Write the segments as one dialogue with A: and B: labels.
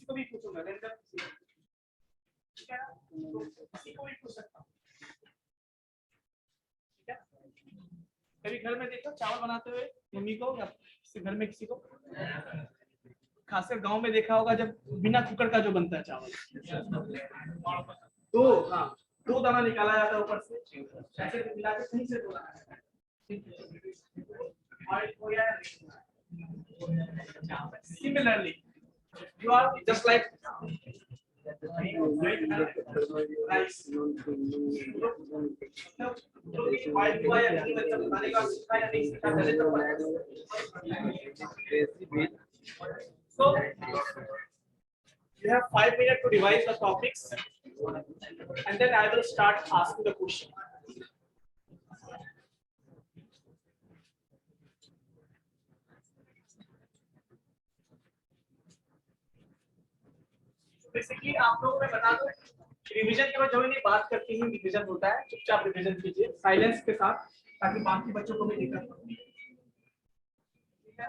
A: किसी को भी पूछूंगा रैंडम, ठीक है, तो किसी को भी पूछ सकता हूँ, ठीक है। कभी घर में देखो चावल बनाते हुए मम्मी को या घर में किसी को, खासकर गांव में देखा होगा जब बिना कुकर का जो बनता है चावल, दो, हाँ, दो दाना निकाला जाता है ऊपर से, ऐसे मिला के कहीं से दो दाना, similarly you are just like rice, so you have 5 minutes to revise the topics and then I will start asking the question. Basically आप लोगों को मैं बता दूं, रिवीजन के बाद जो नहीं बात करती ही रिवीजन होता है, चुपचाप रिवीजन कीजिए साइलेंस के साथ, ताकि बाकी बच्चों को भी दिक्कत हो। ठीक है,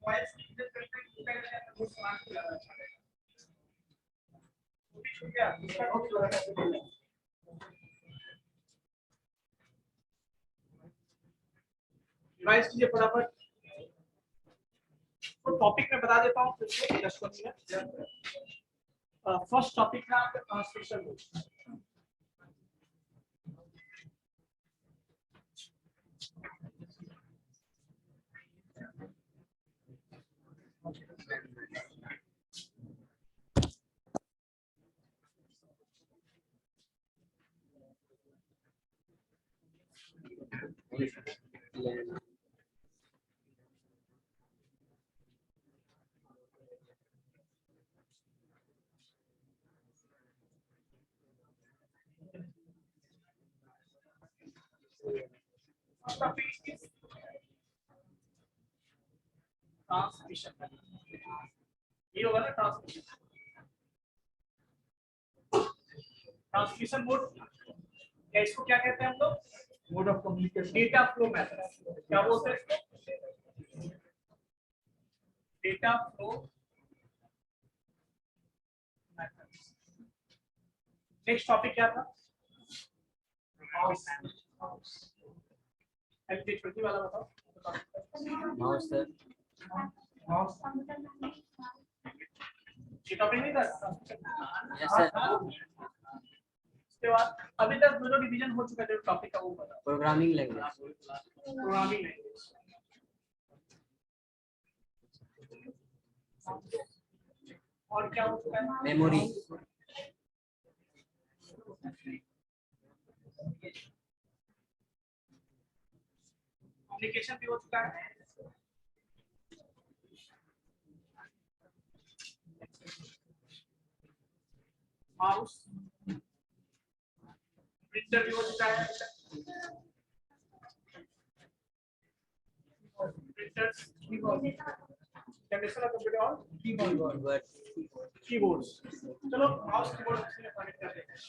A: वॉइस रिवीजन करते हैं पहले वो सवाल को लगाना चाहिए, वो भी छूट गया, दूसरा नोट लगाना चाहिए। रिवाइज कीजिए फटाफट। तो टॉपिक में बता देता हूँ फिर 10 मिनट। फर्स्ट टॉपिक है आपका ट्रांसलेशन। ट्रांसमिशन, ये होगा ना ट्रांसमिशन। ट्रांसमिशन मोड, या इसको क्या कहते हैं हम लोग, mode of communication, data flow method, क्या बोलते हैं इसको, data flow method. Next topic क्या था, माउस। LT20 वाला बताओ।
B: माउस सर,
A: माउस ये टॉपिक नहीं था।
B: Yes sir.
A: उसके बाद अभी तक जो डिवीजन हो चुका है टॉपिक का वो बता,
B: प्रोग्रामिंग लैंग्वेज।
A: प्रोग्रामिंग लैंग्वेज, और क्या हो चुका है,
B: मेमोरी,
A: कम्युनिकेशन भी हो चुका है, माउस, प्रिंटर भी हो चुका है, प्रिंटर्स, जनरेशन ऑफ कंप्यूटर और कीबोर्ड्स। चलो माउस कीबोर्ड से कनेक्ट कर देते हैं।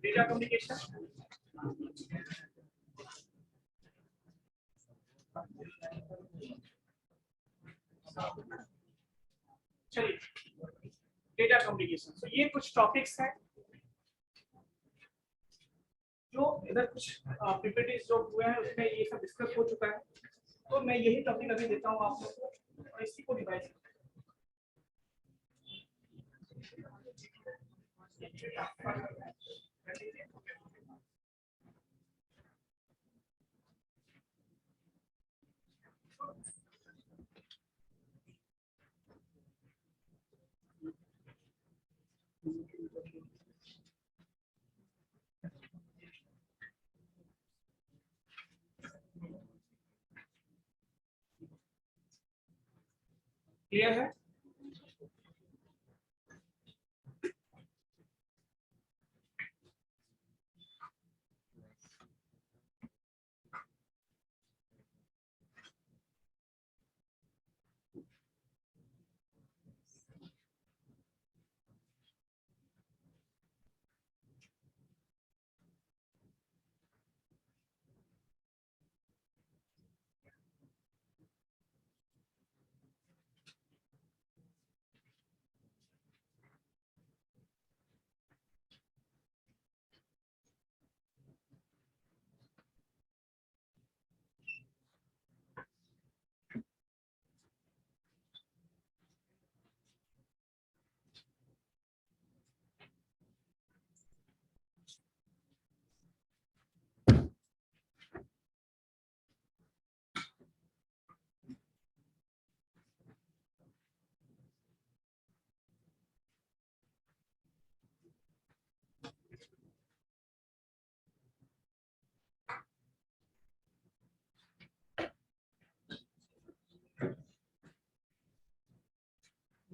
A: डेटा कम्युनिकेशन, चलिए डेटा कम्युनिकेशन। तो ये कुछ टॉपिक्स हैं जो इधर कुछ पीपीटीज जो हुए हैं उसमें ये सब डिस्कस हो चुका है, तो मैं यही टॉपिक अभी देता हूँ आप लोगों को और इसी को रिवाइज क्लियर है।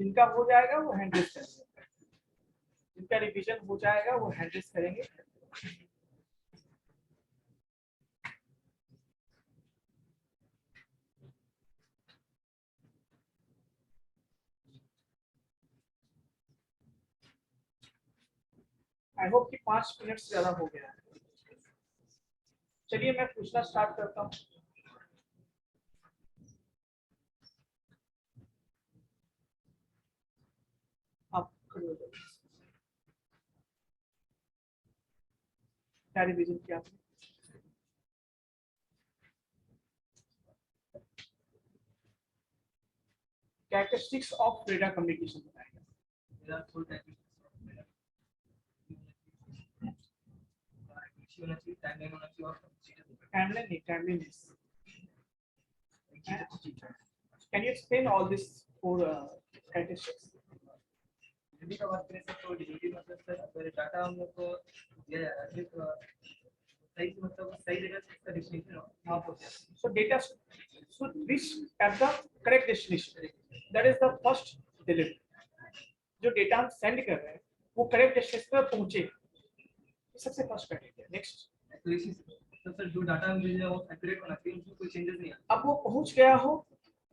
A: जिनका हो जाएगा वो हैंड रेस करेंगे, जिनका रिवीजन हो जाएगा वो हैंड रेस करेंगे। आई होप कि 5 मिनट से ज्यादा हो गया है। चलिए मैं पूछना स्टार्ट करता हूँ। आप खड़े हो जाइए। क्या रिवीजन किया आपने? कैरेक्टरिस्टिक्स ऑफ डेटा कम्युनिकेशन बताएगा। टाइमलाइन नहीं, टाइमलाइननेस। Can you explain all this for characteristics?
C: Delivery का बात करें सर तो डिलीवरी मतलब सर अगर डाटा हम लोग को दिया जा रहा है तो सही मतलब सही जगह से इसका डेस्टिनेशन वहाँ पहुँचे।
A: So data should reach at the correct destination. That is the first delivery. जो डेटा हम सेंड कर रहे हैं वो करेक्ट डेस्टिनेशन पर पहुंचे, ये सबसे फर्स्ट क्राइटेरिया। नेक्स्ट
C: एक्यूरेसी तो सर जो डाटा हम भेज रहे हैं वो एक्यूरेट होना चाहिए, उसमें कोई चेंजेस नहीं आना।
A: अब वो पहुंच गया हो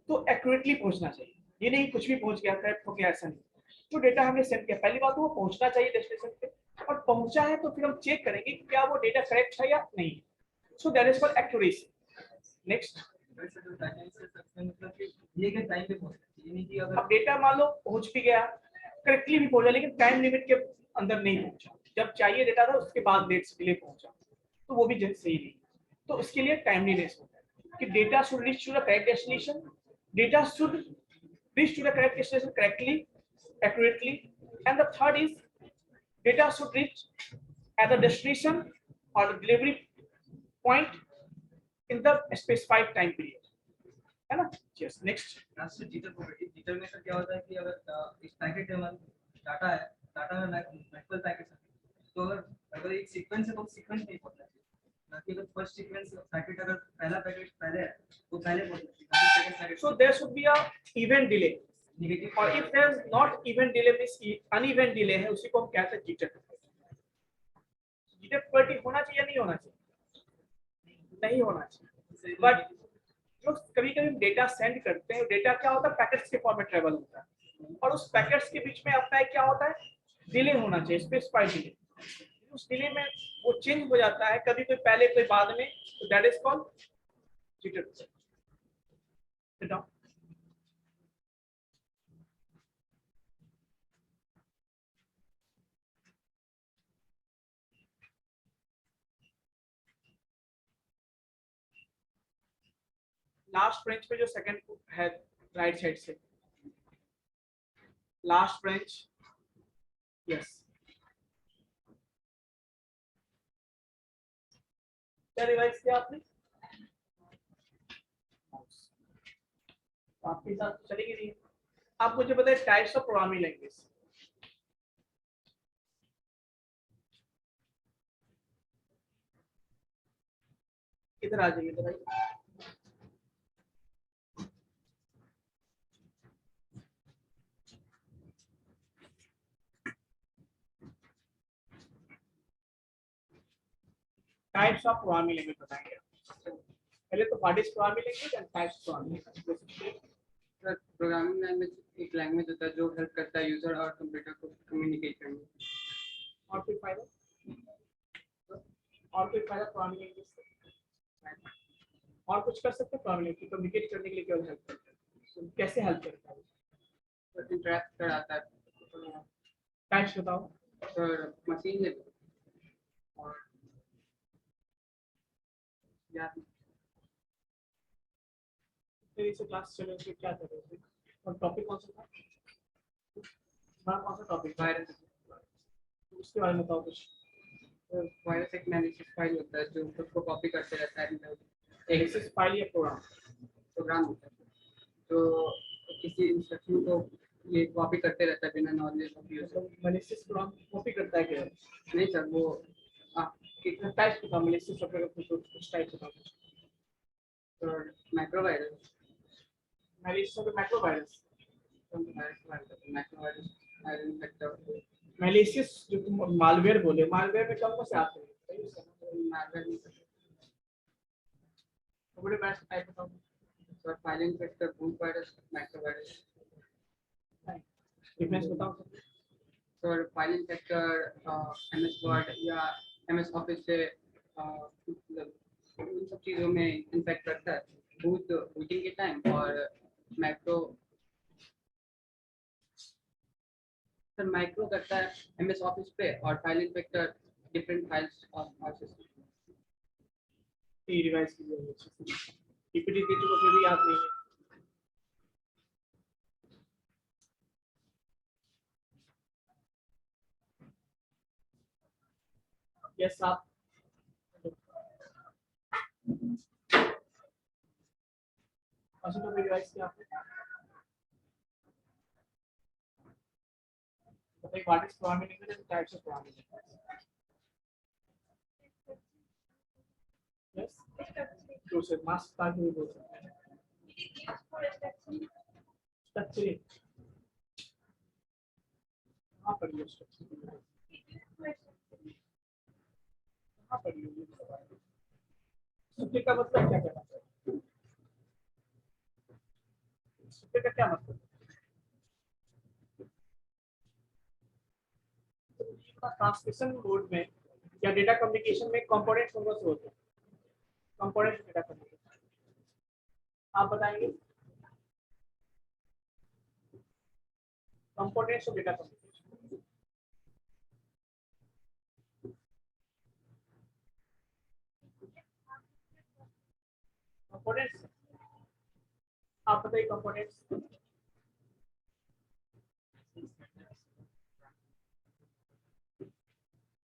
A: तो एक्यूरेटली पहुंचना चाहिए, ये नहीं कुछ भी पहुंच गया करप्ट हो गया, ऐसा नहीं। जो डेटा हमने सेंड किया पहली बात वो पहुंचना चाहिए डेस्टिनेशन पे, और पहुंचा है तो फिर हम चेक करेंगे कि क्या वो डेटा करेक्ट है या नहीं। So that is for accuracy. Next
C: वैसे जो टाइम से सकते मतलब कि दिए गए टाइम पे पहुंचना चाहिए, ये नहीं कि अगर
A: अब डेटा मान लो पहुंच भी गया, करेक्टली भी पहुंचा, लेकिन टाइम लिमिट के अंदर नहीं पहुंचा, जब चाहिए डेटा था उसके बाद डेट से डिले पहुंचा, तो वो भी सही नहीं। तो उसके लिए टाइमलीनेस होता है कि data should reach to the correct destination, data should reach to the correct destination correctly, accurately, and the third is data should reach at the destination or the delivery point in the specified time period, है ना? Yes, next.
C: Last jitter property, jitter में sir क्या होता है कि अगर इस packet में डाटा है, डाटा में मल्टीपल पैकेट्स हैं, तो अगर एक सीक्वेंस है तो सीक्वेंस नहीं पहुंचता है, ना कि अगर फर्स्ट सीक्वेंस पैकेट अगर पहला पैकेट पहले है तो पहले पहुंचता है, second packet.
A: So there should be a event delay,
C: negative
A: और if there is not event delay means uneven delay है, उसी को हम कहते हैं जिटर। जिटर प्रॉपर्टी होना चाहिए या नहीं होना चाहिए? नहीं होना चाहिए। बट जो कभी-कभी हम डेटा सेंड करते हैं, डेटा क्या होता है पैकेट्स के फॉर्म में ट्रेवल होता है, और उस पैकेट्स के बीच में अपना क्या होता है डिले होना चाहिए, स्पेसिफाइड डिले। उस डिले में वो चेंज हो जाता है, कभी कोई पहले कोई बाद में, तो that is called jitter. Last branch पे जो सेकंड है राइट साइड से, लास्ट ब्रांच, यस। क्या रिवाइज किया आपने? आपके साथ चलेगी नहीं। आप मुझे बताइए टाइप्स ऑफ प्रोग्रामिंग लैंग्वेज। इधर आ जाइए, इधर आइए। टाइप्स ऑफ प्रोग्रामिंग लैंग्वेज बताएंगे। पहले तो what is programming language and types of programming language.
D: Sir programming language एक लैंग्वेज होता है जो हेल्प करता है यूजर और कंप्यूटर को कम्युनिकेट करने में।
A: और कोई फायदा? और कोई फायदा प्रोग्रामिंग लैंग्वेज से? और कुछ कर सकते हैं प्रोग्रामिंग लैंग्वेज कम्युनिकेट करने के लिए? क्या हेल्प करता है? कैसे हेल्प करता है?
D: सर इंटरेक्ट कराता है।
A: टाइप्स बताओ।
D: सर मशीन लेवल और या
A: फिर इसे क्लास चलो फिर क्या कर रहे थे और टॉपिक कौन सा था? कौन सा टॉपिक?
D: वायरस।
A: उसके बारे में बताओ कुछ।
D: वायरस एक मैलिशियस फाइल होता है जो खुद को कॉपी करते रहता है।
A: एलिसिस फाइल या
D: प्रोग्राम होता है तो किसी इंस्ट्रक्शन को ये कॉपी करते रहता है बिना knowledge of user.
A: Malicious program copy करता है क्या?
D: नहीं सर, वो
A: कितना टाइप्स बताओ मैलिशियस सॉफ्टवेयर का, कुछ टाइप्स बताओ।
D: Sir macro virus.
A: Malicious macro virus,
D: कौन सा virus virus macro virus iron इन्फेक्टर
A: malicious जो तुम मालवेयर बोले, मालवेयर में कौन कौन से आते हैं? सही है।
D: मार्कर
A: तो बड़े बेस्ट टाइप बताओ
D: sir file infector boot virus macro virus
A: difference बताओ।
D: Sir file infector MS Word या एमएस ऑफिस से मतलब उन सब चीज़ों में इन्फेक्ट करता है बूटिंग के टाइम, और मैक्रो सर माइक्रो करता है एमएस ऑफिस पे, और फाइल इन्फेक्टर डिफरेंट फाइल्स और सिस्टम।
A: ये रिवाइज कीजिए अच्छे से, पीपीटी दे चुके फिर भी याद नहीं है। यस आप अच्छा तो रिवाइज किया आपने, बताइए what is programming language and types of programming language. Yes तो से मास्क का भी बोल सकते हैं स्ट्रक्चर, कहाँ पर ये स्ट्रक्चर, कहाँ पर ये स्ट्रक्चर का मतलब क्या कहना चाहिए, स्ट्रक्चर का क्या मतलब है? ट्रांसमिशन मोड में या डेटा कम्युनिकेशन में कंपोनेंट्स कौन से होते हैं? कंपोनेंट्स डेटा कम्युनिकेशन आप बताएंगे। Components of data communication, components आप बताइए कंपोनेंट्स।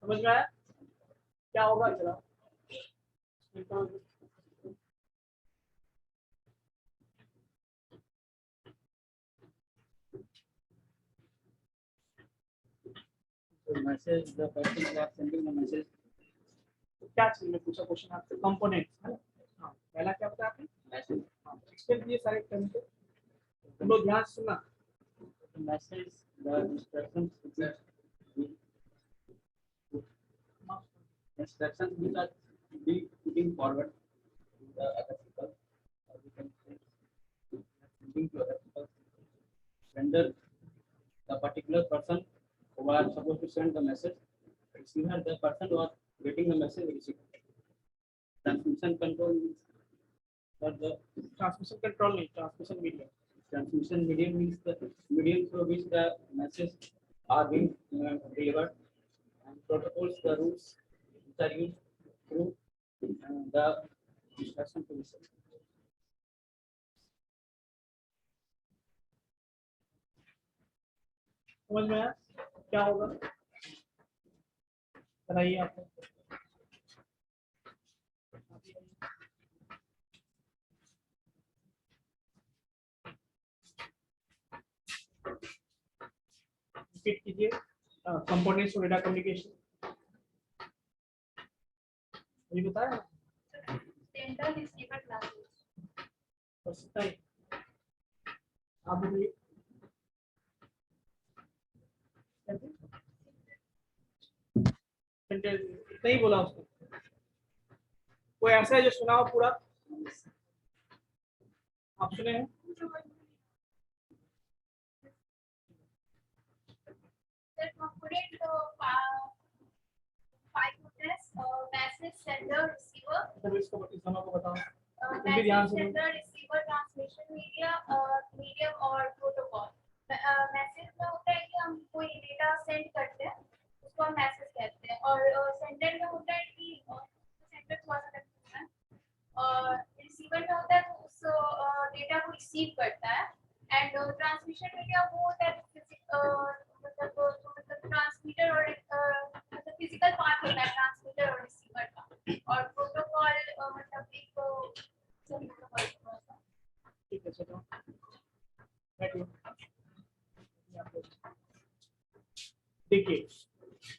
A: समझ में आया क्या होगा? चला
B: The message, the person who are sending the message.
A: क्या चीज में पूछा क्वेश्चन आपसे, कंपोनेंट्स है ना। हाँ पहला क्या बताया आपने?
B: Message.
A: एक्सप्लेन किए सारे टर्म को, तुम लोग ध्यान से सुनना।
B: The message, the instructions which are be putting forward to the other people, or we can say sending to other people. Render the particular person who are supposed to send the message, receiver, the person who are getting the message, receiver. Transmission control means for the
A: transmission control नहीं, transmission medium.
B: transmission medium means the medium through which the message are being delivered, and protocols, the rules which are used through the instruction to be sent.
A: समझ में आया क्या होगा? बताइए आपको। Repeat कीजिए components of data communication, ये बताया
E: सेंडर रिसीवर क्लासेस।
A: बस इतना ही। आप बोलिए इतना ही बोला उसको, कोई ऐसा है जो सुना हो पूरा? आप सुने हैं?
E: The component five hooters, message sender receiver,
A: तो इसको इस दोनों को बताओ, तुम भी
E: message
A: ध्यान से
E: sender receiver transmission medium और प्रोटोकॉल। मैसेज में होता है कि हम कोई डेटा सेंड करते हैं उसको हम मैसेज कहते हैं, और सेंडर में होता है कि सेंडर थोड़ा सा करता है, और रिसीवर में होता है तो उस डेटा को रिसीव करता है, एंड ट्रांसमिशन मीडिया वो होता है मतलब ट्रांसमीटर और मतलब फिजिकल पार्ट होता है ट्रांसमीटर और रिसीवर का, और प्रोटोकॉल मतलब एक
A: ठीक है चलो बैठिए। देखिए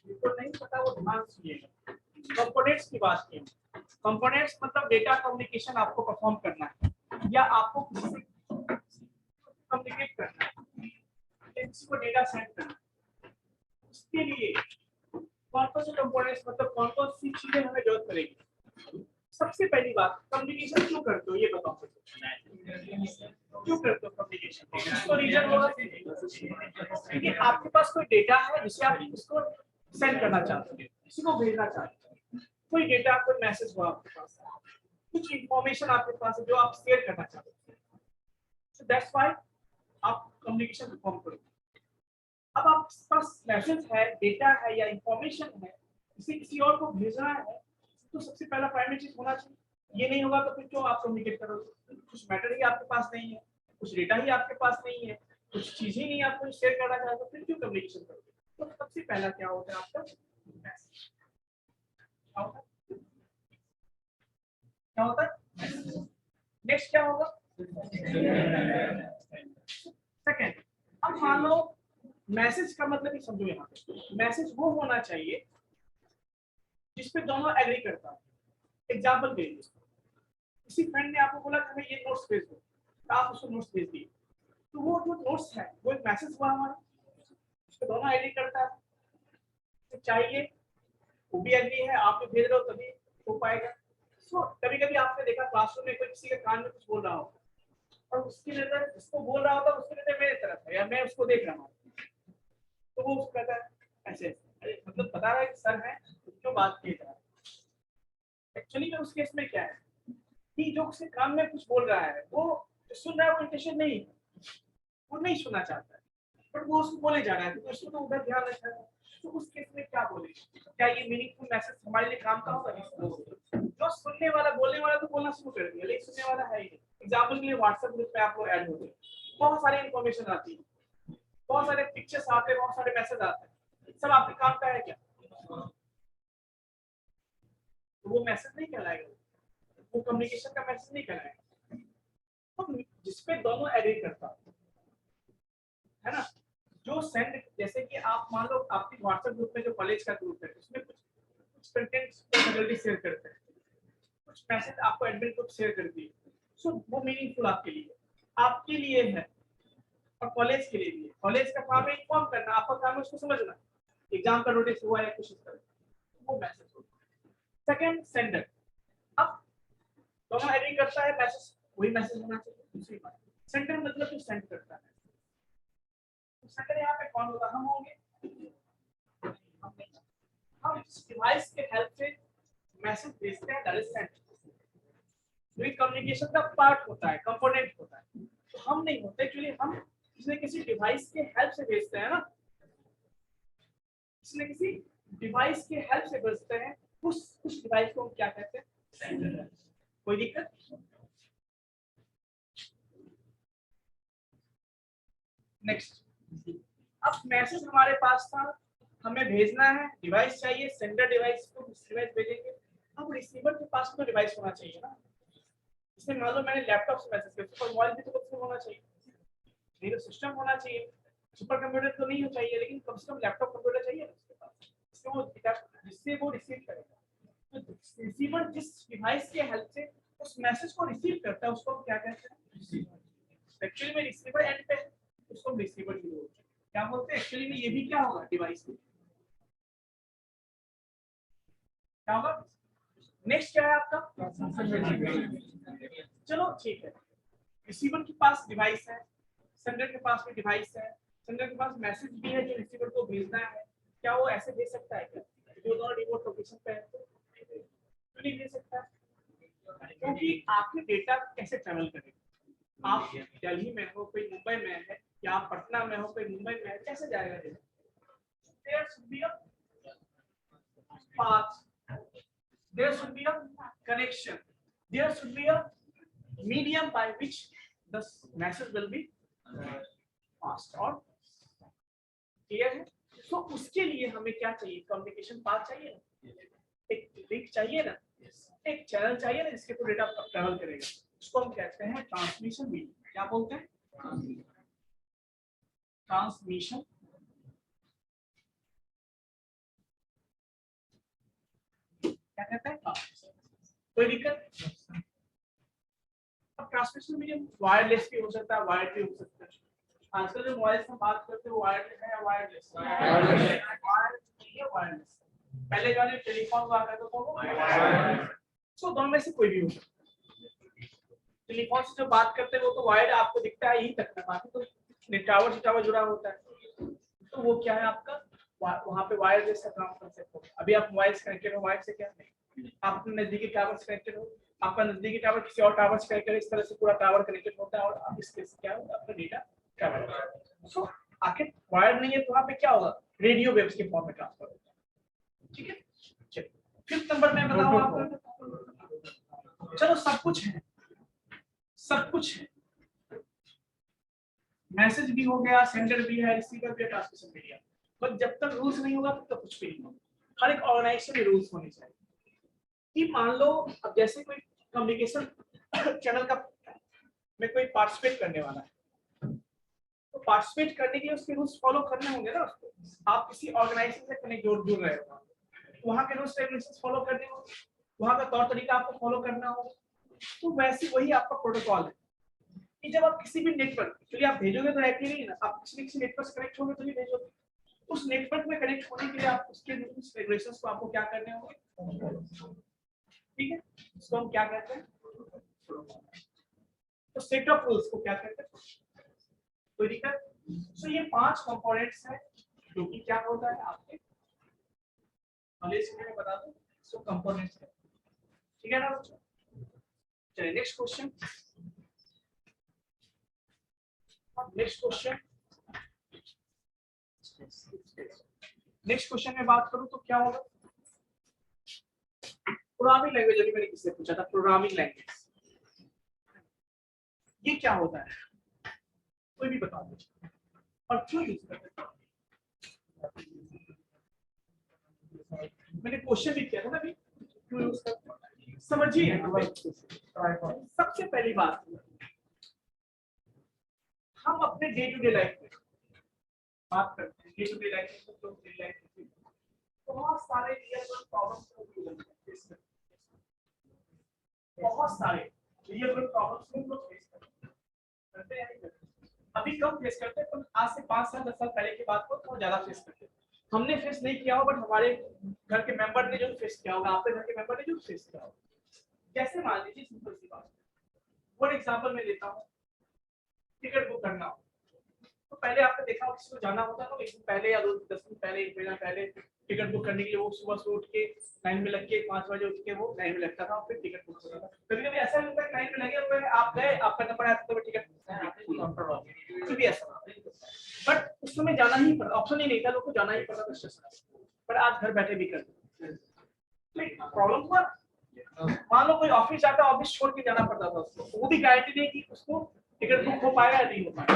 A: जिनको नहीं पता वो ध्यान सुनिएगा, कंपोनेंट्स की बात की। कंपोनेंट्स मतलब डेटा कम्युनिकेशन आपको परफॉर्म करना है या आपको किसी से कम्युनिकेट करना है, किसी को डेटा सेंड करना, उसके लिए कौन कौन से कंपोनेंट्स, मतलब कौन कौन सी चीजें हमें जरूरत पड़ेगी। सबसे पहली बात, कम्युनिकेशन क्यों करते हो ये बताओ। क्यों करते हो कम्युनिकेशन? तो रीजन होगा क्योंकि आपके पास कोई डेटा है जिसे आप उसको सेंड करना चाहते हो, किसी को भेजना चाहते हो। कोई डेटा, कोई मैसेज हो आपके पास, कुछ इंफॉर्मेशन आपके पास है जो आप शेयर करना चाहते हो। सो दैट्स व्हाई आप कम्युनिकेशन परफॉर्म करोगे। अब आपके पास मैसेज है, डेटा है या इंफॉर्मेशन है, इसे किसी और को भेजना है, तो सबसे पहला प्राइमरी चीज होना चाहिए। ये नहीं होगा तो फिर क्यों आप कम्युनिकेट करोगे? कुछ मैटर ही आपके पास नहीं है, कुछ डेटा ही आपके पास नहीं है, कुछ चीज ही नहीं आपको शेयर करना चाहते, फिर क्यों कम्युनिकेशन करोगे? तो सबसे पहला क्या होता है आपका मैसेज। क्या होता है? नेक्स्ट क्या होगा? सेकंड। अब मान लो मैसेज का मतलब ही समझो, यहाँ पे मैसेज वो होना चाहिए जिसपे दोनों एग्री करता है। एग्जांपल दे दीजिए, किसी फ्रेंड ने आपको बोला कि हमें ये नोट्स भेज दो, तो आप उसको नोट्स भेज दिए, तो वो जो नोट्स है वो एक मैसेज हुआ हमारा, उसपे दोनों एग्री करता है। तो चाहिए वो भी एग्री है, आप भी भेज रहे हो तभी हो पाएगा। सो कभी कभी आपने देखा क्लासरूम में कोई किसी के कान में कुछ बोल रहा हो और उसकी नजर जिसको बोल रहा होता है उसकी नजर मेरे तरफ है या मैं उसको देख रहा हूँ, तो वो उसको कहता है ऐसे, अरे मतलब बता रहा है कि सर है तो क्यों बात की जा रहा है। एक्चुअली में उस केस में क्या है कि जो उसके कान में कुछ बोल रहा है वो सुन रहा है, वो इंटरेस्टेड नहीं है, वो नहीं सुनना चाहता है, बट वो उसको बोले जा रहा है तो उसको तो उधर ध्यान रखना है। तो उस केस में क्या बोले, क्या ये मीनिंगफुल मैसेज हमारे लिए काम का होगा? जो सुनने वाला, बोलने वाला तो बोलना शुरू कर दिया, लेकिन सुनने वाला है ही नहीं। एग्जाम्पल के लिए व्हाट्सएप ग्रुप में आप लोग ऐड होते हैं, बहुत सारी इन्फॉर्मेशन आती है, बहुत सारे पिक्चर्स आते हैं, बहुत सारे मैसेज आते हैं, सब आपके काम का है क्या? तो वो मैसेज नहीं कहलाएगा, वो कम्युनिकेशन का मैसेज नहीं कहलाएगा। तो जिसपे दोनों एग्री करता है ना, जो सेंड, जैसे कि आप मान लो आपकी व्हाट्सएप ग्रुप में जो कॉलेज का ग्रुप है उसमें कुछ कंटेंट्स जल्दी शेयर करते हैं, कुछ मैसेज आपको एडमिन ग्रुप शेयर कर दिए, सो वो मीनिंगफुल आपके लिए है और कॉलेज के लिए भी है। कॉलेज का काम है इन्फॉर्म करना, आपका काम है उसको समझना, एग्जाम का नोटिस हुआ है कुछ इस तरह, वो मैसेज होगा। Second, sender. अब दोनों एग्री करता है, मैसेज वही मैसेज होना चाहिए। दूसरी बात, सेंडर मतलब जो सेंड करता है, सेंडर यहाँ पे कौन होगा? हम होंगे। हम इस डिवाइस के हेल्प से मैसेज भेजते हैं, दैट इज सेंड। ये कम्युनिकेशन का पार्ट होता है, कंपोनेंट होता है, तो हम नहीं होते एक्चुअली, हम किसी डिवाइस के हेल्प से भेजते हैं ना, किसी डिवाइस के हेल्प से भेजते हैं, उस डिवाइस को हम क्या कहते हैं? सेंडर। कोई दिक्कत? नेक्स्ट, अब मैसेज हमारे पास था, हमें भेजना है, डिवाइस चाहिए, सेंडर डिवाइस को डिवाइस भेजेंगे। अब रिसीवर के पास तो डिवाइस होना चाहिए ना, इसमें मान लो मैंने लैपटॉप से मैसेज किया तो मोबाइल भी तो होना चाहिए, नहीं तो सिस्टम होना चाहिए। सुपर कंप्यूटर तो नहीं हो चाहिए, लेकिन कम से कम लैपटॉप कंप्यूटर चाहिए ना उसके पास, जिससे वो रिसीव करेगा। तो रिसीवर जिस डिवाइस के हेल्प से उस मैसेज को रिसीव करता है उसको हम क्या कहते हैं? रिसीवर। एक्चुअली में रिसीवर एंड पे उसको रिसीवर भी बोलते हैं। क्या बोलते हैं एक्चुअली में? ये भी क्या होगा? डिवाइस में क्या होगा? नेक्स्ट क्या है आपका? चलो ठीक है, रिसीवर के पास डिवाइस है, सेंडर के पास भी डिवाइस है, सेंडर के पास मैसेज भी है जो रिसीवर को भेजना है। क्या वो ऐसे भेज सकता है क्या जो दोनों रिमोट लोकेशन पे है? तो क्यों नहीं भेज सकता? क्योंकि आपके डेटा कैसे ट्रैवल करेगा? आप दिल्ली में हो, कोई मुंबई में है, या आप पटना में हो, कोई मुंबई में है, कैसे जाएगा data? There should be a path, there should be a connection, there should be a medium by which the message will be passed on. Clear है? तो उसके लिए हमें क्या चाहिए? कम्युनिकेशन पाथ चाहिए ना, एक लिंक चाहिए ना, एक चैनल चाहिए ना जिसके थ्रू डेटा ट्रैवल करेगा, उसको हम कहते हैं ट्रांसमिशन मीडियम। क्या बोलते हैं? ट्रांसमिशन। क्या कहते हैं? कोई दिक्कत? अब ट्रांसमिशन मीडियम वायरलेस भी हो सकता है, वायर्ड भी हो सकता है। आजकल जो मोबाइल से बात करते हैं वो वायरलेस है या वायरलेस? वायरलेस। पहले वाले टेलीफोन हुआ करता था वो वायरलेस। सो दोनों में से कोई भी हो। टेलीफोन से जो बात करते हैं वो तो वायर्ड आपको दिखता है यही तक है, बाकी तो टावर से टावर जुड़ा होता है, तो वो क्या है आपका वहाँ पे वायर जैसा काम कर सकते हो। अभी आप मोबाइल से कनेक्टेड हो, वायर से क्या नहीं, आप अपने नजदीकी टावर से कनेक्टेड हो, आपका नजदीकी टावर किसी और टावर से कनेक्टेड है, इस तरह से पूरा टावर कनेक्टेड होता है और आप इसके क्या होगा आपका डेटा ट्रैवल होता है। सो आखिर वायर नहीं है तो वहाँ पे क्या होगा, रेडियो वेव्स के फॉर्म में ट्रांसफर होता है। ठीक है, चलिए फिफ्थ नंबर में बताओ आपको। चलो सब कुछ है, सब कुछ है, मैसेज भी हो गया, सेंडर भी है, रिसीवर भी है, ट्रांसमिशन भी है, बट जब तक रूल्स नहीं होगा तब तक कुछ भी नहीं होगा। हर एक ऑर्गेनाइजेशन में रूल्स होने चाहिए कि मान लो अब जैसे कोई कम्युनिकेशन चैनल का में कोई पार्टिसिपेट करने वाला है, तो पार्टिसिपेट करने के लिए उसके रूल्स फॉलो करने होंगे ना उसको। आप किसी ऑर्गेनाइजेशन से कनेक्ट जुड़ रहे हो, वहाँ के रूल्स रेगुलेशंस फॉलो करने होंगे, वहाँ का तौर तरीका आपको फॉलो करना होगा। तो वैसे वही आपका प्रोटोकॉल है कि जब आप किसी भी नेटवर्क के लिए आप भेजोगे तो डायरेक्टली नहीं ना, आप किसी नेटवर्क से कनेक्ट होंगे तो ही भेजोगे। उस नेटवर्क में कनेक्ट होने के लिए आप उसके रूल्स रेगुलेशंस को आपको क्या करने होंगे, ठीक है, इसको हम क्या कहते हैं, तो सेट ऑफ रूल्स को क्या कहते हैं, कोई दिक्कत। सो ये 5 कंपोनेंट्स हैं जो कि क्या होता है आपके नॉलेज में बता दो, सो कंपोनेंट्स है, ठीक है ना बच्चों। चलिए नेक्स्ट क्वेश्चन, नेक्स्ट क्वेश्चन में बात करूं तो क्या होगा, प्रोग्रामिंग लैंग्वेज। अभी मैंने किससे पूछा था, प्रोग्रामिंग लैंग्वेज ये क्या होता है, कोई भी बता दो, और क्यों यूज करते हैं। मैंने क्वेश्चन भी किया था ना अभी, क्यों यूज करते हैं समझिए। सबसे पहली बात, हम अपने डे टू डे लाइफ में बात करते हैं, डे टू डे लाइफ में तो डेली लाइफ में बहुत सारे रियल वर्ल्ड प्रॉब्लम्स को फेस करते हैं, बहुत सारे रियल वर्ल्ड प्रॉब्लम्स को लोग फेस करते हैं। अभी कम फेस करते हैं, पर आज से 5 साल 10 साल पहले की बात को तो ज्यादा फेस करते हैं। हमने फेस नहीं किया होगा, बट हमारे घर के मेंबर ने जो फेस किया होगा, आपके घर के मेंबर ने जो फेस किया होगा। जैसे मान लीजिए सिंपल सी बात, फॉर एग्जांपल मैं लेता हूँ, टिकट बुक करना हो तो पहले आपने देखा हो किसी को जाना होता है ना, एक दिन पहले या 10 दिन पहले, 1 महीना पहले टिकट बुक करने के लिए वो सुबह से उठ के लाइन में लग के 5 बजे उठ के वो लाइन में लगता था और फिर टिकट बुक होता था। कभी-कभी ऐसा होता है लाइन में लगे हुए हैं, आप गए, आपका नंबर आया तो टिकट कुछ भी ऐसा, बट उस समय जाना ही पड़ा, ऑप्शन ही नहीं था, लोग को जाना ही पड़ा था स्टेशन, पर आज घर बैठे भी करते हैं। तो प्रॉब्लम हुआ, मान लो कोई ऑफिस जाता, ऑफिस छोड़ के जाना पड़ता था उसको, वो भी गारंटी नहीं कि उसको टिकट बुक हो पाएगा या नहीं हो पाएगा।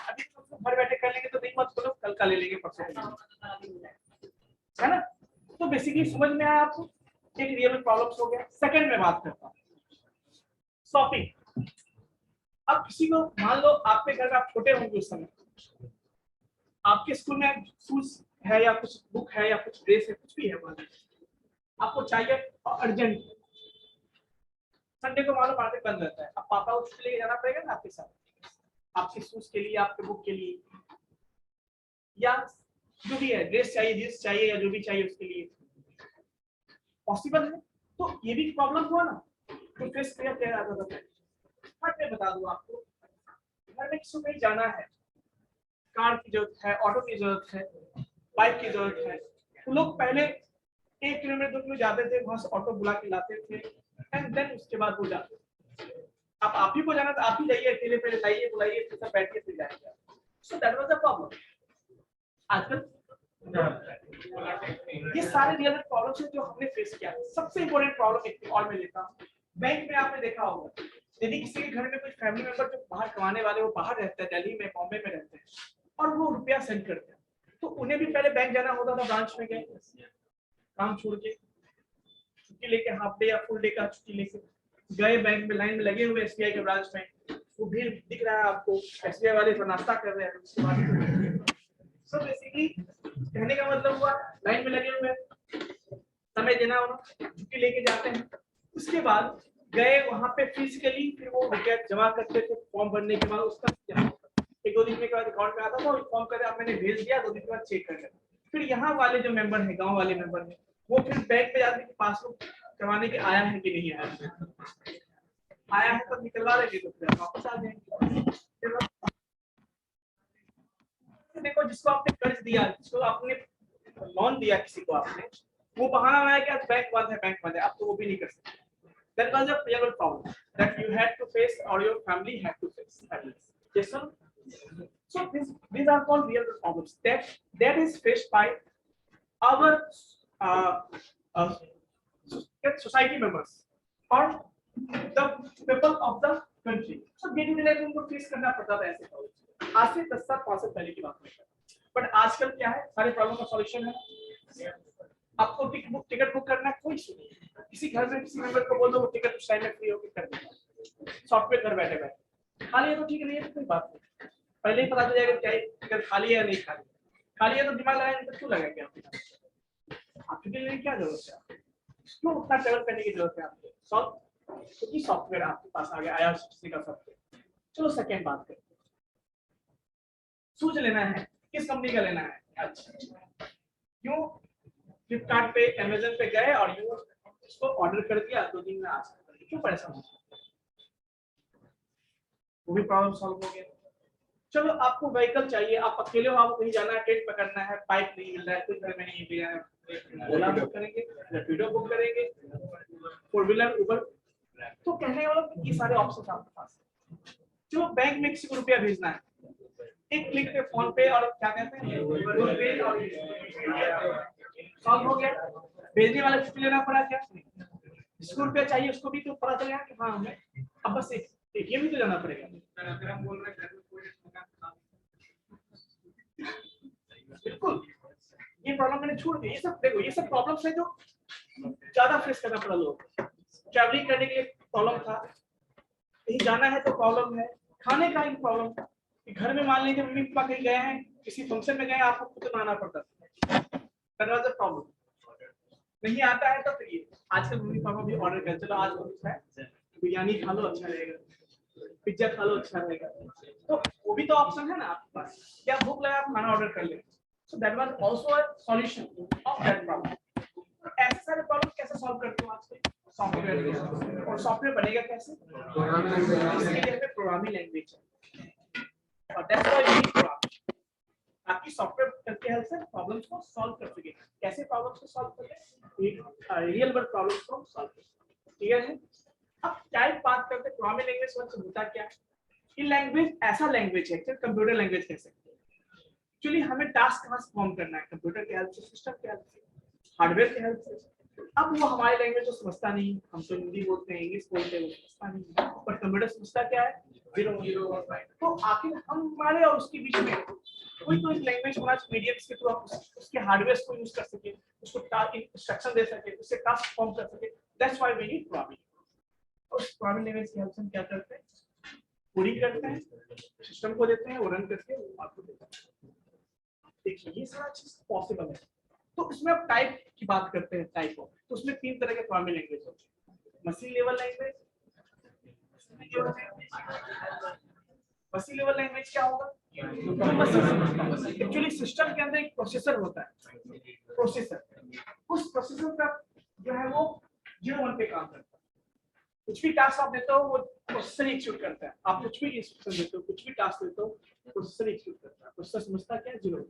A: अभी तो घर बैठे कर लेंगे तो नहीं मत बोलो, कल का ले लेंगे, परसों है ना। तो बेसिकली समझ में आया आपको, एक रियल प्रॉब्लम्स हो गया। सेकंड में बात करता हूँ शॉपिंग। अब किसी को मान लो आपके घर में आप छोटे होंगे उस समय, आपके स्कूल में शूज है या कुछ बुक है या कुछ ड्रेस है, कुछ भी है, मान लीजिए आपको चाहिए अर्जेंट, संडे को मान लो मार्केट बंद रहता है, अब पापा को छुट्टी लेके जाना पड़ेगा ना आपके साथ, आपके शूज के लिए, आपके बुक के लिए, या जो भी है, ड्रेस चाहिए, जींस चाहिए या जो भी चाहिए उसके लिए पॉसिबल है। तो ये भी प्रॉब्लम हुआ ना, तो फेस किया क्या आता था। बट मैं बता दूं आपको, घर में किसी को कहीं जाना है, कार की जरूरत है, ऑटो की जरूरत है, बाइक की जरूरत है, तो लोग पहले 1 किलोमीटर 2 किलोमीटर जाते थे, वहां से ऑटो बुला के लाते थे, एंड देन उसके बाद वो जाते थे। अब आप ही को जाना तो आप ही जाइए, अकेले पहले लाइए, बुलाइए, फिर सब बैठिए, फिर जाइए। So that was the problem. आजकल ये सारे रियल प्रॉब्लम्स हैं जो हमने फेस किया। सबसे इंपॉर्टेंट प्रॉब्लम एक और मैं लेता हूँ, बैंक में आपने देखा होगा, यदि किसी के घर में कोई फैमिली मेंबर जो बाहर कमाने वाले, वो बाहर रहते हैं, दिल्ली में, बॉम्बे में रहते हैं, और वो रुपया सेंड करते हैं, तो उन्हें भी पहले बैंक जाना होता था, ब्रांच में गए, काम छोड़ के, छुट्टी लेके, हाफ डे या फुल डे का छुट्टी लेके गए, बैंक में लाइन में लगे हुए एसबीआई के ब्रांच में, वो भीड़ दिख रहा है आपको, एसबीआई वाले तो नाश्ता कर रहे हैं, उसके बाद सो बेसिकली कहने का मतलब हुआ, लाइन में लगे हुए, समय देना, उन्हें छुट्टी लेके जाते हैं, उसके बाद गए वहां पे फिजिकली, फिर वो रुपया जमा करते थे, फॉर्म भरने के बाद उसका एक 2 दिन के बाद अकाउंट में आता था, इन्फॉर्म करे आप मैंने भेज दिया, 2 दिन के बाद चेक कर लेना। फिर यहाँ वाले जो मेंबर है, गांव वाले मेंबर है, वो फिर बैंक पे जाते कि पासबुक करवाने के आया है कि नहीं आया है तो निकलवा लेंगे, तो फिर वापस आ जाएंगे। देखो जिसको आपने कर्ज दिया, जिसको आपने लोन दिया किसी को आपने, वो बहाना बनाया कि आज बैंक बंद है, बैंक बंद है, आप तो वो भी नहीं कर सकते। That was a real problem that you had to face or your family had to face. Yes, sir. So these are called real problems that is faced by our society members or the people of the country. So day to day life उनको face करना पड़ता था ऐसे problem. आज से 10 साल 5 साल पहले की बात है, बट आजकल क्या है, सारे प्रॉब्लम का सॉल्यूशन है। आपको टिकट बुक करना है, कोई इशू नहीं, किसी घर में किसी मेंबर को बोल दो, वो टिकट उस टाइम में फ्री होकर कर देगा, सॉफ्टवेयर घर बैठे बैठे। खाली है तो ठीक नहीं है तो कोई बात नहीं, पहले ही पता चल जाएगा क्या टिकट खाली है या नहीं खाली। खाली है तो दिमाग लगाने तो क्यों लगेगा आपके लिए, क्या जरूरत है, क्यों उतना ट्रेवल करने की जरूरत है आपको, क्योंकि सॉफ्टवेयर आपके पास आ गया, IRCTC का सॉफ्टवेयर। चलो सेकेंड बात करते हैं, शूज लेना है, किस कंपनी का लेना है। अच्छा, क्यों फ्लिपकार्ट पे अमेज़न पे गए और यूं इसको ऑर्डर कर दिया, 2 दिन में आ सकता है, क्यों परेशान हो, वो भी प्रॉब्लम सॉल्व हो गया। चलो आपको व्हीकल चाहिए, आप अकेले हो, आपको कहीं जाना है, ट्रेन पकड़ना है, बाइक नहीं मिल रहा है, कुछ घर में नहीं मिल रहा है, ओला बुक करेंगे, रैपिडो बुक करेंगे, 4 व्हीलर उबर। तो कहने वाला ये सारे ऑप्शन आपके पास है। चलो बैंक में किसी को रुपया भेजना है, एक क्लिक पे फोन पे और क्या कहते हैं गूगल पे और सॉल्व हो गया। भेजने वाले को लेना पड़ा क्या, जिसको रुपया चाहिए उसको भी तो पता चलेगा कि हाँ हमें अब बस ATM भी तो जाना पड़ेगा। बिल्कुल, ये प्रॉब्लम मैंने छोड़ दी। ये सब देखो, ये सब प्रॉब्लम्स है जो ज्यादा फेस करना पड़ा लोगों को। ट्रैवलिंग करने के लिए प्रॉब्लम था, कहीं जाना है तो प्रॉब्लम है, खाने का एक प्रॉब्लम, घर में मान लीजिए मम्मी पापा कहीं गए हैं, किसी फंक्शन में गए, आपको खुद बनाना पड़ता था, प्रॉब्लम नहीं आता है। तो फिर ये आजकल मम्मी पापा भी ऑर्डर कर, चलो आज कुछ है बिरयानी खा लो अच्छा रहेगा, पिज्जा खा लो अच्छा रहेगा, तो वो भी तो ऑप्शन है ना आपके पास, क्या भूख लगा आप खाना ऑर्डर कर ले। So that was also a solution of that problem. ऐसे सारे प्रॉब्लम कैसे सॉल्व करते हो आजकल सॉफ्टवेयर, और सॉफ्टवेयर बनेगा कैसे, इसके लिए हमें प्रोग्रामिंग लैंग्वेज है, और that's why we need programming, ताकि सॉफ्टवेयर के हेल्प से प्रॉब्लम्स को सॉल्व कर सके। कैसे प्रॉब्लम्स को सॉल्व करें, रियल वर्ल्ड प्रॉब्लम्स को सॉल्व कर सके। क्लियर है। अब टाइप बात करते हैं, प्रोग्रामिंग लैंग्वेज से होता क्या है, ये लैंग्वेज ऐसा लैंग्वेज है, कंप्यूटर लैंग्वेज कह सकते हैं। एक्चुअली हमें टास्क कहाँ परफॉर्म करना है, कंप्यूटर के हेल्प से, सिस्टम के हेल्प से, हार्डवेयर के हेल्प से। अब वो हमारी लैंग्वेज को समझता नहीं, हम तो हिंदी बोलते हैं, इंग्लिश बोलते हैं, वो समझता नहीं, पर कंप्यूटर समझता क्या है, 0 0 1 5। तो आखिर हम हमारे और उसके बीच में कोई तो एक लैंग्वेज होना चाहिए मीडियम के थ्रू आप उसके हार्डवेयर को यूज कर सके, उसको इंस्ट्रक्शन दे सके, उससे टास्क परफॉर्म कर सके। That's why we need programming. उस प्रोग्रामिंग लैंग्वेज की हेल्प से हम क्या करते हैं, कोडिंग करते हैं, सिस्टम को देते हैं, वो रन करके आपको देता है। देखिए ये सारा चीज पॉसिबल है। तो उसमें अब टाइप की बात करते हैं, टाइप ऑफ, तो उसमें 3 तरह के प्रोग्रामिंग लैंग्वेज होते हैं, machine level language. Machine level language क्या होगा, एक्चुअली सिस्टम के अंदर एक प्रोसेसर होता है, प्रोसेसर, उस प्रोसेसर का जो है वो 0 1 पे काम करता है। कुछ भी टास्क आप देते हो वो प्रोसेसर एग्जीक्यूट करता है, आप कुछ भी इंस्ट्रक्शन देते हो, कुछ भी टास्क देते हो, प्रोसेसर एग्जीक्यूट करता है, प्रोसेसर समझता क्या है 0 1।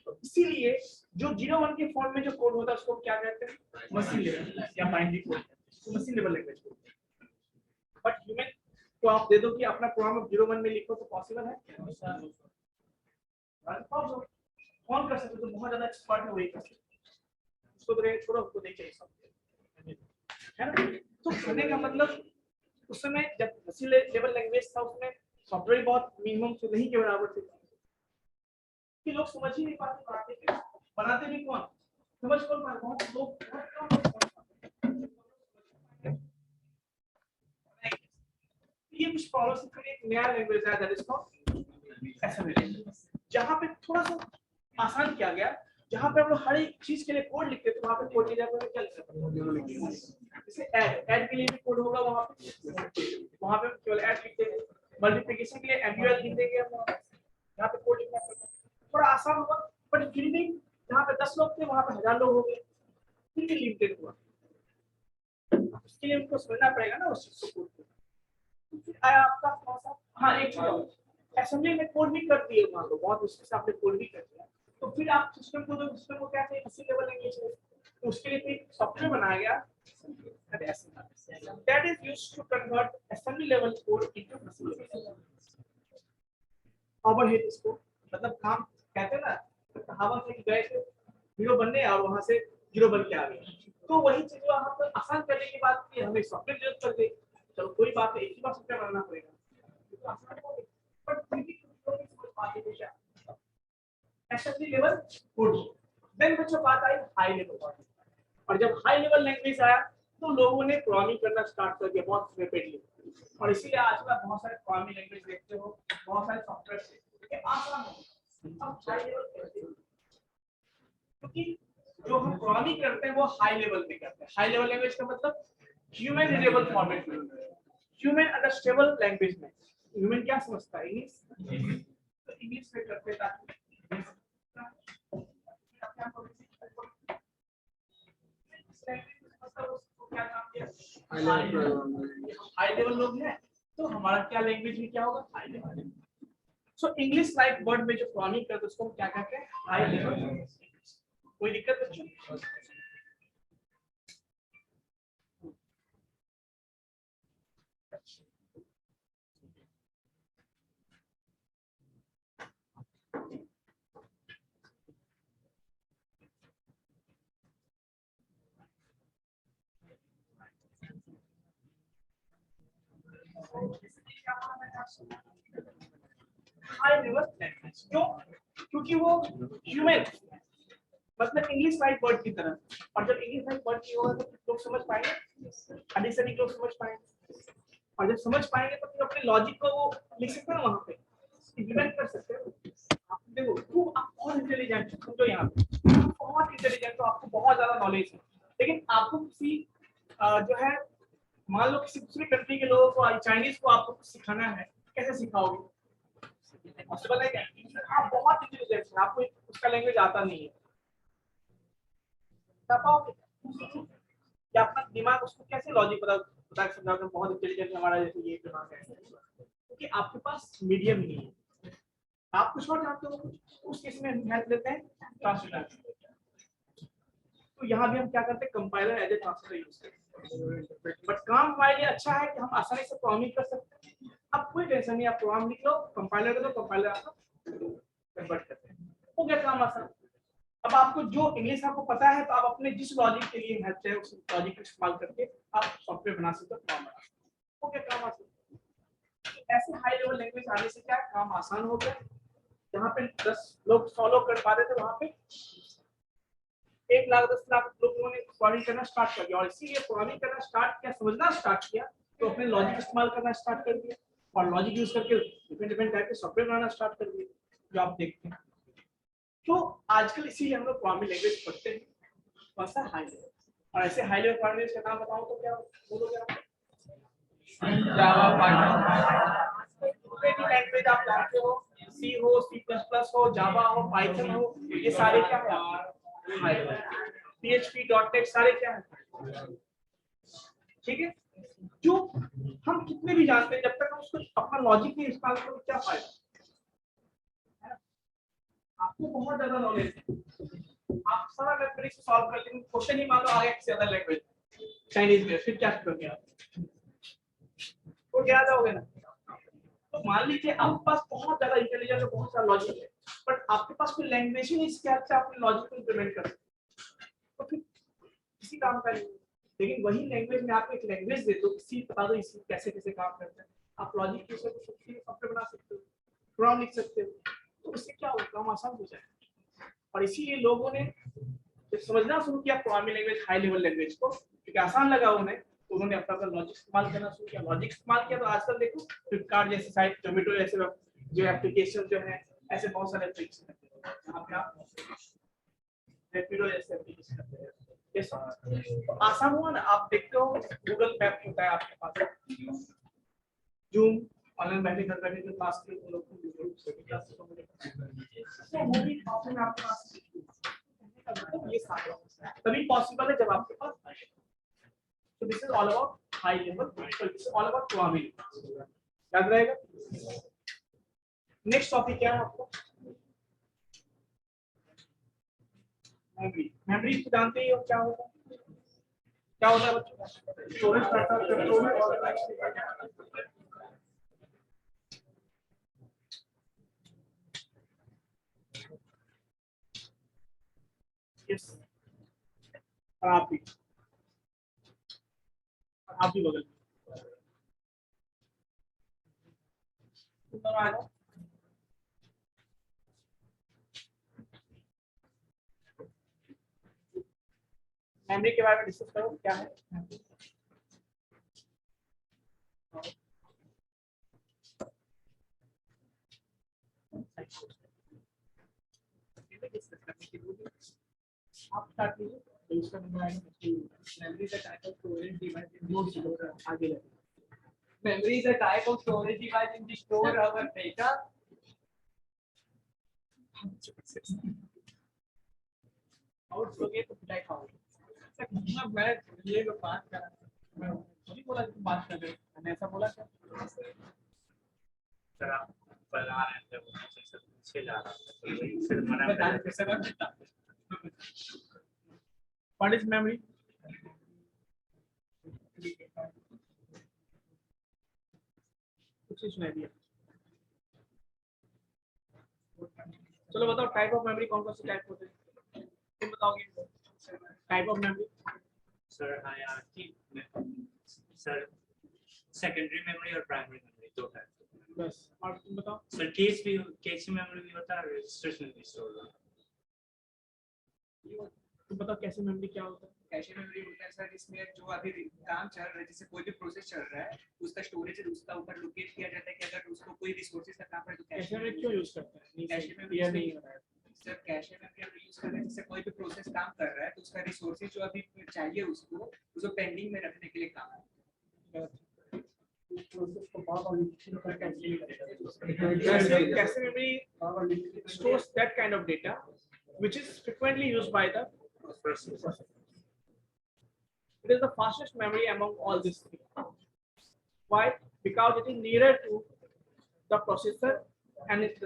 A: तो इसीलिए जो 0 1 के फॉर्म में जो कोड होता है उसको क्या कहते हैं, मशीन लेवल या binary code, machine level language. But human को आप दे दो कि अपना प्रोग्राम 0 1 में लिखो तो पॉसिबल है, कौन कर सकते, तो बहुत ज्यादा एक्सपर्ट है वही कर सकते, उसको तो छोड़ो, उसको नहीं चाहिए सब, है ना। तो कहने का मतलब उस समय जब मशीन लेवल लैंग्वेज था उसमें सॉफ्टवेयर बहुत मिनिमम से नहीं के बराबर थे कि लोग समझ ही नहीं पाते, बनाते भी कौन, समझ कौन पाते, बहुत लोग। ये कुछ प्रॉब्लम्स के लिए एक नया लैंग्वेज है दैट इज कॉल्ड एसएमएल, जहां पे थोड़ा सा आसान किया गया, जहां पे हम लोग हर एक चीज के लिए कोड लिखते थे, वहां पे कोड की जगह पे क्या लिखते हैं, जैसे ऐड के लिए भी कोड होगा, वहां पे केवल ऐड लिख देंगे, मल्टीप्लिकेशन के लिए MUL लिख देंगे हम, यहाँ पे कोड लिखना पड़ता है, थोड़ा आसान हुआ, बट फिर भी जहाँ पे 10 लोग थे वहाँ पे 1000 लोग हो गए, फिर भी लिमिटेड हुआ। उसके लिए उनको समझना पड़ेगा ना उस चीज को। फिर आया आपका कौन सा, हाँ एक चीज असेंबली में कोड भी कर दिए वहाँ पे, बहुत मुश्किल से आपने कोड भी कर दिया, तो फिर आप सिस्टम को क्या चाहिए, किसी लेवल लैंग्वेज है, तो उसके लिए फिर सॉफ्टवेयर बनाया गया that is used to convert assembly level code into assembly level। Overhead इसको मतलब काम कहते हैं ना, हवा से गए थे जीरो बनने और वहां से जीरो बन के आ गए, तो वही चीज वहां पर आसान करने की बात की, हमें सॉफ्टवेयर जरूरत पड़ गई, चलो कोई बात है, एक ही बार सॉफ्टवेयर बनाना पड़ेगा, तो आसान हो गई, बट फिर भी समझ पाते थे क्या assembly level code। देन बच्चों बात आई हाई लेवल, और जब हाई लेवल लैंग्वेज आया तो लोगों ने प्रोग्रामिंग करना स्टार्ट कर दिया बहुत रैपिडली, और इसीलिए आजकल बहुत सारे प्रोग्रामिंग लैंग्वेज देखते हो, बहुत सारे सॉफ्टवेयर ये आसान हो। अब हाई लेवल कैसे, क्योंकि जो हम प्रोग्रामिंग करते हैं वो हाई लेवल पे करते हैं। हाई लेवल लैंग्वेज का मतलब ह्यूमन रीडेबल फॉर्मेट में, ह्यूमन अंडरस्टैंडेबल लैंग्वेज में। ह्यूमन क्या समझता है, इंग्लिश, तो इंग्लिश में करते ताकि हाई लेवल लोग हैं, तो हमारा क्या लैंग्वेज में क्या होगा, high level. So English like word में जो प्रोग्रामिंग करते हैं उसको हम क्या कहते हैं, हाई लेवल। कोई दिक्कत बच्चों? हाई लेवल लैंग्वेज क्यों, क्योंकि वो ह्यूमन मतलब इंग्लिश लाइक वर्ड की तरह, और जब इंग्लिश लाइक वर्ड की होगा तो लोग समझ पाएंगे, अधिक से अधिक लोग समझ पाएंगे, और जब समझ पाएंगे तो फिर अपने लॉजिक को वो लिख सकते हैं वहां पे, इम्प्लीमेंट कर सकते हैं। आप देखो तो आप बहुत इंटेलिजेंट हो, समझो यहाँ पे बहुत इंटेलिजेंट हो, आपको बहुत ज्यादा नॉलेज है, लेकिन आपको किसी जो है मान लो किसी दूसरी कंट्री के लोगों को, चाइनीज को आपको कुछ सिखाना है, कैसे सिखाओगे, पॉसिबल है क्या? आप बहुत इंटेलिजेंट हैं, आपको उसका लैंग्वेज आता नहीं है, या अपना दिमाग उसको कैसे लॉजिक बता समझाओगे, बहुत इंटेलिजेंट हमारा जैसे ये दिमाग है, क्योंकि आपके पास मीडियम नहीं है, आप कुछ और जानते हो कुछ, उस केस में हम हेल्प लेते हैं ट्रांसलेटर। तो यहाँ भी हम क्या करते हैं, compiler as a translator use करते हैं, बट काम हमारे लिए अच्छा है कि हम आसानी से प्रोग्रामिंग कर सकते हैं। अब कोई टेंशन नहीं, आप प्रोग्राम लिख लो, कंपाइलर कर दो, कंपाइलर आपको कन्वर्ट करते हैं, हो गया काम आसान। अब आपको जो इंग्लिश आपको पता है, तो आप अपने जिस लॉजिक के लिए हेल्प है उस लॉजिक का इस्तेमाल करके आप सॉफ्टवेयर बना सकते हो, प्रोग्राम बना सकते हो, हो गया काम आसान। ऐसे हाई लेवल लैंग्वेज आने से क्या काम आसान हो गया, जहाँ पे 10 लोग फॉलो कर पा रहे थे वहां पे 1 लाख 10 लाख लोगों ने प्रोग्रामिंग करना स्टार्ट कर दिया, और इसीलिए प्रोग्रामिंग करना स्टार्ट किया, समझना स्टार्ट किया, तो अपने लॉजिक इस्तेमाल करना स्टार्ट कर दिया, और लॉजिक यूज करके डिपेंड करके सॉफ्टवेयर बनाना स्टार्ट कर दिया, जो आप देखते हैं। तो आजकल इसीलिए हम लोग प्रोग्रामिंग लैंग्वेज पढ़ते हैं, कौन सा हाई लेवल, और ऐसे हाई लेवल प्रोग्रामिंग का नाम बताऊं तो क्या बोलोगे आप? जावा, पाइथन, कोई भी लैंग्वेज आप जानते हो, सी हो, सी प्लस प्लस हो, जावा हो, पाइथन हो, ये सारे क्या है, PHP, .NET सारे क्या है, ठीक है। जो हम कितने भी जानते हैं, जब तक हम उसको अपना लॉजिक नहीं इस्तेमाल करेंगे क्या फायदा, आपको बहुत ज्यादा नॉलेज है, आप सारा मैथमेटिक्स सॉल्व कर लेंगे, क्वेश्चन ही मान लो आ गया किसी अदर लैंग्वेज चाइनीज में, फिर क्या करोगे आप, तो क्या जाओगे ना। तो मान लीजिए आपके पास बहुत ज्यादा इंटेलिजेंस है, बहुत सारा लॉजिक है, बट आपके पास कोई लैंग्वेज ही नहीं इसके से अपने लॉजिक को इंप्लीमेंट कर सकते, तो फिर किसी काम का नहीं। लेकिन वही लैंग्वेज में आपको एक लैंग्वेज दे दो, इसी बता दो इसी कैसे कैसे काम करता है, आप लॉजिक यूज करके सॉफ्टवेयर बना सकते हो, प्रोग्राम लिख सकते हो, तो इससे क्या होगा, काम आसान हो जाएगा। और इसीलिए लोगों ने जब समझना शुरू किया programming language, high level language को, क्योंकि आसान लगा उन्हें, तो उन्होंने अपना लॉजिक इस्तेमाल करना शुरू किया, लॉजिक इस्तेमाल किया, तो आजकल देखो फ्लिपकार्ट जैसे साइट, जोमेटो जैसे जो एप्लीकेशन जो है, ऐसे बहुत सारे एप्लीकेशन हैं जहाँ पे आप रैपिडो जैसे एप्लीकेशन करते हैं, ये सब तो आसान हुआ ना। आप देखते हो गूगल मैप होता है आपके पास, जूम ऑनलाइन बैठे घर बैठे जो क्लास के लोग को क्लास को मुझे तो वो भी ऑप्शन आपके पास ये सारे तभी पॉसिबल है जब आपके पास आए। So this is all about high level. So this is all about probability. याद रहेगा? नेक्स्ट टॉपिक क्या है आपको? मेमोरी। मेमोरी जानते ही हो क्या होता है? क्या होता है बच्चों? स्टोरेज डाटा कंट्रोल और यस आप भी बगल में मेमोरी के बारे में डिस्कस करो क्या है। आप स्टार्ट कीजिए। इसका मेमोरी का type of storage device in the store आगे ले।
C: Memory is a type of storage device in the store our data.
A: Out लोगे तो पिटाई खाओगे। सर मैं ये को बात कर रहा मैं थोड़ी बोला कि बात कर रहे मैंने ऐसा बोला क्या?
F: सर आप बना रहे थे वो से पीछे जा रहा था फिर मना
A: बताने कैसे करता। What is memory? कुछ नहीं दिया। चलो बताओ टाइप ऑफ मेमोरी कौन कौन से टाइप होते हैं? तुम बताओगे type of memory.
F: Sir hierarchy sir secondary memory और प्राइमरी मेमोरी दो टाइप।
A: बस और तुम बताओ।
F: सर केस मेमोरी भी होता है रजिस्टर्स में भी स्टोर होता है।
A: तुम बताओ कैसे मेमोरी क्या होता है?
C: कैशे मेमोरी होता है सर जिसमें जो अभी काम चल रहा है जैसे कोई भी प्रोसेस चल रहा है उसका स्टोरेज उसका ऊपर लोकेट किया जाता है कि अगर उसको कोई रिसोर्सेज का काम है तो
A: कैसे में क्यों यूज करते हैं?
C: कैशे मेमोरी
A: क्लियर नहीं हो रहा है।
C: सर कैशे मेमोरी हम यूज कर रहे हैं जैसे कोई भी प्रोसेस काम कर रहा है तो उसका रिसोर्सेज जो अभी चाहिए उसको पेंडिंग में रखने के लिए काम है।
A: प्रोसेस को बार-बार कैसे memory stores that kind of data which is frequently used by the processor. It is the fastest memory among all these three. Why? Because it is nearer to the processor and it's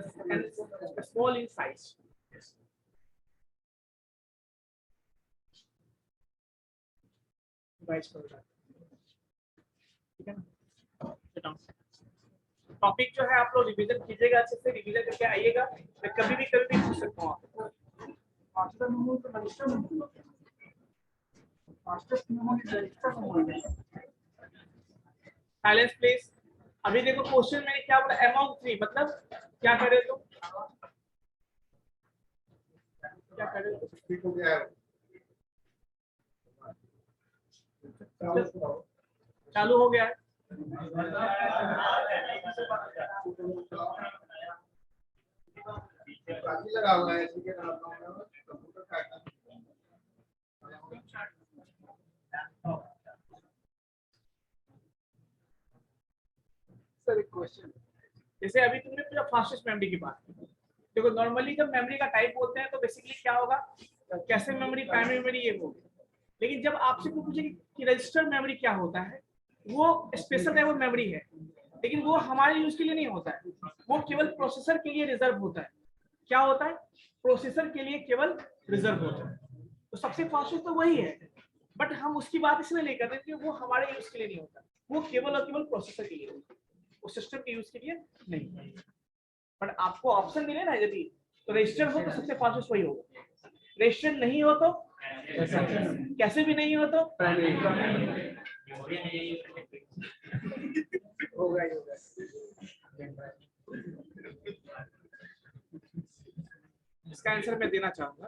A: small in size. Guys, ठीक है ना? Topic जो है आप लोग revision कीजिएगा, अच्छे से रिवीजन करके आइएगा। मैं कभी भी पूछ सकता हूँ आपको। Silence please. अभी देखो क्वेश्चन मैंने क्या बोला, अमंग थ्री मतलब क्या करे तुम? क्या करे? चालू हो गया है।
G: लगा हुआ है इसी के नाम
A: सर एक क्वेश्चन, जैसे अभी तुमने पूरा फास्टेस्ट मेमोरी की बात की। देखो नॉर्मली जब मेमोरी का टाइप बोलते हैं तो बेसिकली क्या होगा, कैसे मेमोरी, प्राइमरी मेमोरी ये होगी। लेकिन जब आपसे कोई पूछे कि रजिस्टर मेमोरी क्या होता है, वो स्पेशल टाइप ऑफ मेमोरी है, लेकिन वो हमारे यूज के लिए नहीं होता है, वो केवल प्रोसेसर के लिए रिजर्व होता है। क्या होता है? प्रोसेसर के लिए केवल रिजर्व होता है। तो सबसे फास्टेस्ट तो वही है, बट हम उसकी बात इसलिए नहीं कर रहे कि वो हमारे यूज के लिए नहीं होता, वो केवल और केवल प्रोसेसर के लिए होता है, वो सिस्टम के यूज के लिए नहीं। बट आपको ऑप्शन मिले ना, यदि तो रजिस्टर हो तो सबसे फास्टेस्ट वही होगा, रजिस्टर नहीं हो तो कैसे भी नहीं हो तो होगा। इसका आंसर मैं देना चाहूंगा।